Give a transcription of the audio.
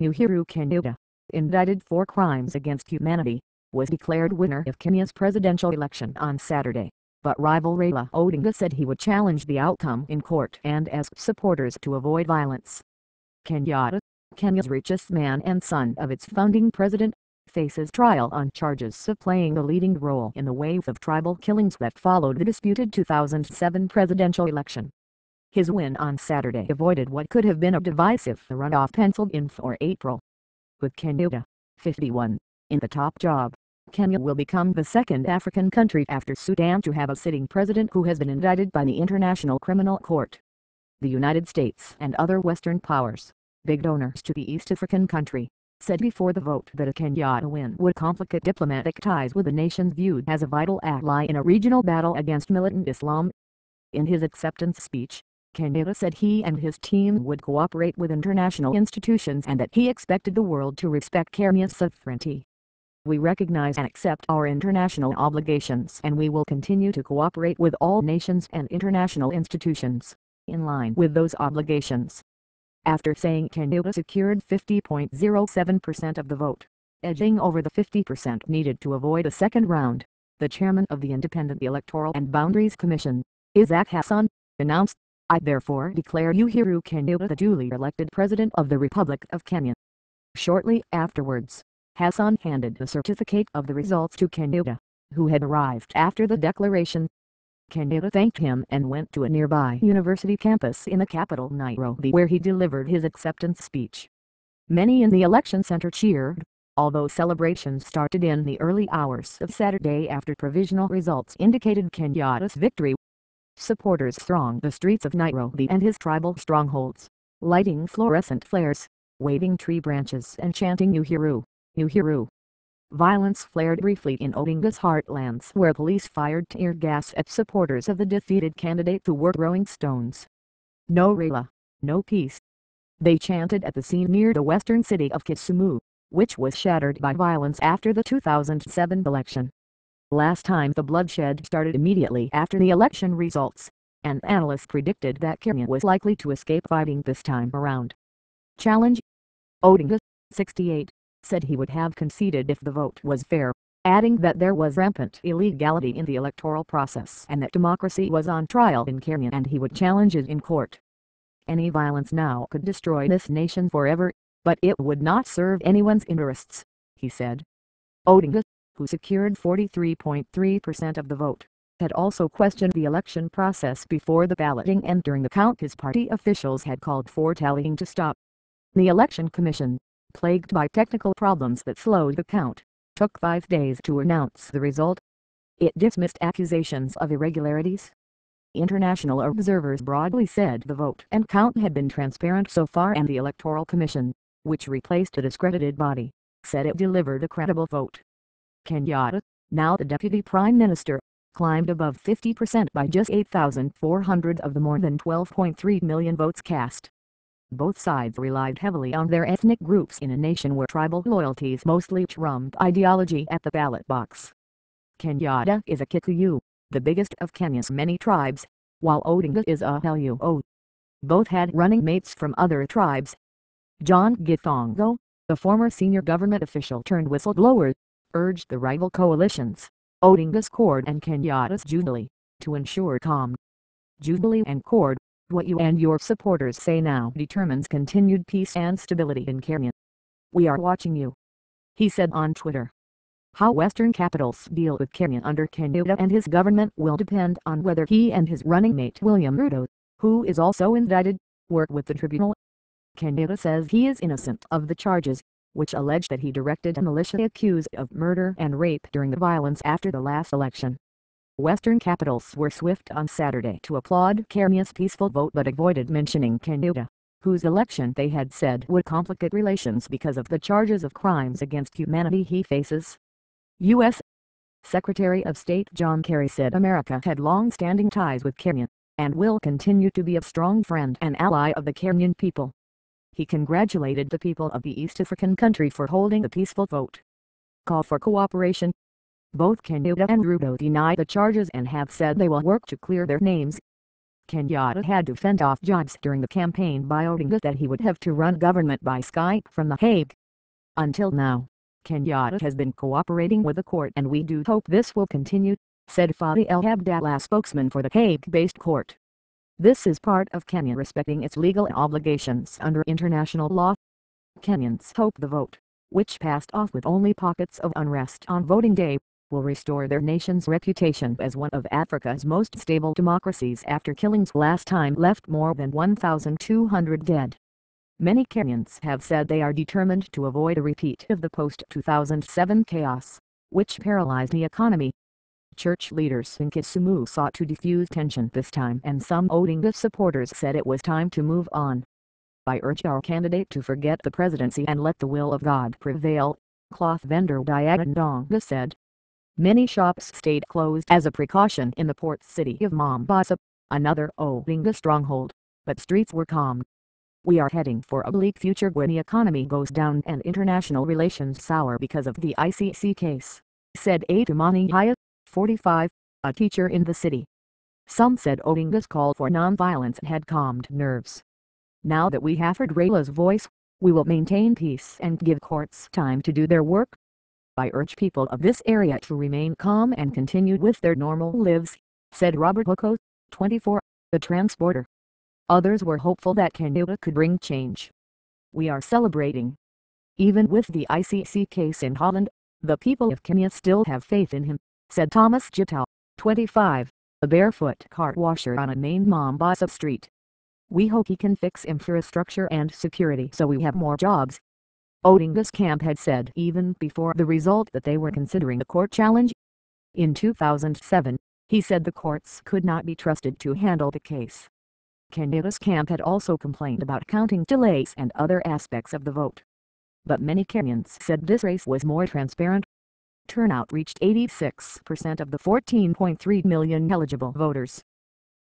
Uhuru Kenyatta, indicted for crimes against humanity, was declared winner of Kenya's presidential election on Saturday, but rival Raila Odinga said he would challenge the outcome in court and ask supporters to avoid violence. Kenyatta, Kenya's richest man and son of its founding president, faces trial on charges of playing a leading role in the wave of tribal killings that followed the disputed 2007 presidential election. His win on Saturday avoided what could have been a divisive runoff penciled in for April. With Kenyatta, 51, in the top job, Kenya will become the second African country after Sudan to have a sitting president who has been indicted by the International Criminal Court. The United States and other Western powers, big donors to the East African country, said before the vote that a Kenyatta win would complicate diplomatic ties with the nations viewed as a vital ally in a regional battle against militant Islam. In his acceptance speech, Kenyatta said he and his team would cooperate with international institutions and that he expected the world to respect Kenya's sovereignty. We recognize and accept our international obligations and we will continue to cooperate with all nations and international institutions, in line with those obligations. After saying Kenyatta secured 50.07% of the vote, edging over the 50% needed to avoid a second round, the chairman of the Independent Electoral and Boundaries Commission, Isaac Hassan, announced, "I therefore declare Uhuru Kenyatta the duly elected President of the Republic of Kenya." Shortly afterwards, Hassan handed the certificate of the results to Kenyatta, who had arrived after the declaration. Kenyatta thanked him and went to a nearby university campus in the capital Nairobi where he delivered his acceptance speech. Many in the election center cheered, although celebrations started in the early hours of Saturday after provisional results indicated Kenyatta's victory. Supporters thronged the streets of Nairobi and his tribal strongholds, lighting fluorescent flares, waving tree branches and chanting Uhuru, Uhuru. Violence flared briefly in Odinga's heartlands where police fired tear gas at supporters of the defeated candidate who were throwing stones. "No Raila, no peace," they chanted at the scene near the western city of Kisumu, which was shattered by violence after the 2007 election. Last time the bloodshed started immediately after the election results, and analysts predicted that Kenya was likely to escape fighting this time around. Challenge: Odinga, 68, said he would have conceded if the vote was fair, adding that there was rampant illegality in the electoral process and that democracy was on trial in Kenya and he would challenge it in court. "Any violence now could destroy this nation forever, but it would not serve anyone's interests," he said. Odinga, who secured 43.3% of the vote, had also questioned the election process before the balloting and during the count his party officials had called for tallying to stop. The Election Commission, plagued by technical problems that slowed the count, took 5 days to announce the result. It dismissed accusations of irregularities. International observers broadly said the vote and count had been transparent so far and the Electoral Commission, which replaced a discredited body, said it delivered a credible vote. Kenyatta, now the Deputy Prime Minister, climbed above 50% by just 8,400 of the more than 12.3 million votes cast. Both sides relied heavily on their ethnic groups in a nation where tribal loyalties mostly trump ideology at the ballot box. Kenyatta is a Kikuyu, the biggest of Kenya's many tribes, while Odinga is a Luo. Both had running mates from other tribes. John Githongo, the former senior government official turned whistleblower, urged the rival coalitions, Odinga's Cord and Kenyatta's Jubilee, to ensure calm. Jubilee and Cord, what you and your supporters say now determines continued peace and stability in Kenya. "We are watching you," he said on Twitter. How Western capitals deal with Kenya under Kenyatta and his government will depend on whether he and his running mate William Ruto, who is also indicted, work with the tribunal. Kenyatta says he is innocent of the charges, which allege that he directed a militia accused of murder and rape during the violence after the last election. Western capitals were swift on Saturday to applaud Kenya's peaceful vote but avoided mentioning Kenyatta, whose election they had said would complicate relations because of the charges of crimes against humanity he faces. U.S. Secretary of State John Kerry said America had long-standing ties with Kenya, and will continue to be a strong friend and ally of the Kenyan people. He congratulated the people of the East African country for holding a peaceful vote. Call for cooperation. Both Kenyatta and Ruto deny the charges and have said they will work to clear their names. Kenyatta had to fend off jibes during the campaign by Odinga that he would have to run government by Skype from The Hague. Until now, Kenyatta has been cooperating with the court and we do hope this will continue, said Fadi El Abdallah, spokesman for the Hague-based court. This is part of Kenya respecting its legal obligations under international law. Kenyans hope the vote, which passed off with only pockets of unrest on voting day, will restore their nation's reputation as one of Africa's most stable democracies after killings last time left more than 1,200 dead. Many Kenyans have said they are determined to avoid a repeat of the post-2007 chaos, which paralyzed the economy. Church leaders in Kisumu sought to defuse tension this time and some Odinga supporters said it was time to move on. "I urge our candidate to forget the presidency and let the will of God prevail," cloth vendor Diadonga said. Many shops stayed closed as a precaution in the port city of Mombasa, another Odinga stronghold, but streets were calm. "We are heading for a bleak future when the economy goes down and international relations sour because of the ICC case," said Atumani Haya, 45, a teacher in the city. Some said Odinga's call for non-violence had calmed nerves. "Now that we have heard Raila's voice, we will maintain peace and give courts time to do their work. I urge people of this area to remain calm and continue with their normal lives," said Robert Hoko, 24, the transporter. Others were hopeful that Kenyatta could bring change. "We are celebrating. Even with the ICC case in Holland, the people of Kenya still have faith in him," said Thomas Gitau, 25, a barefoot car washer on a main Mombasa street. "We hope he can fix infrastructure and security so we have more jobs." Odinga's camp had said even before the result that they were considering a court challenge. In 2007, he said the courts could not be trusted to handle the case. Kenyatta's camp had also complained about counting delays and other aspects of the vote. But many Kenyans said this race was more transparent. Turnout reached 86% of the 14.3 million eligible voters.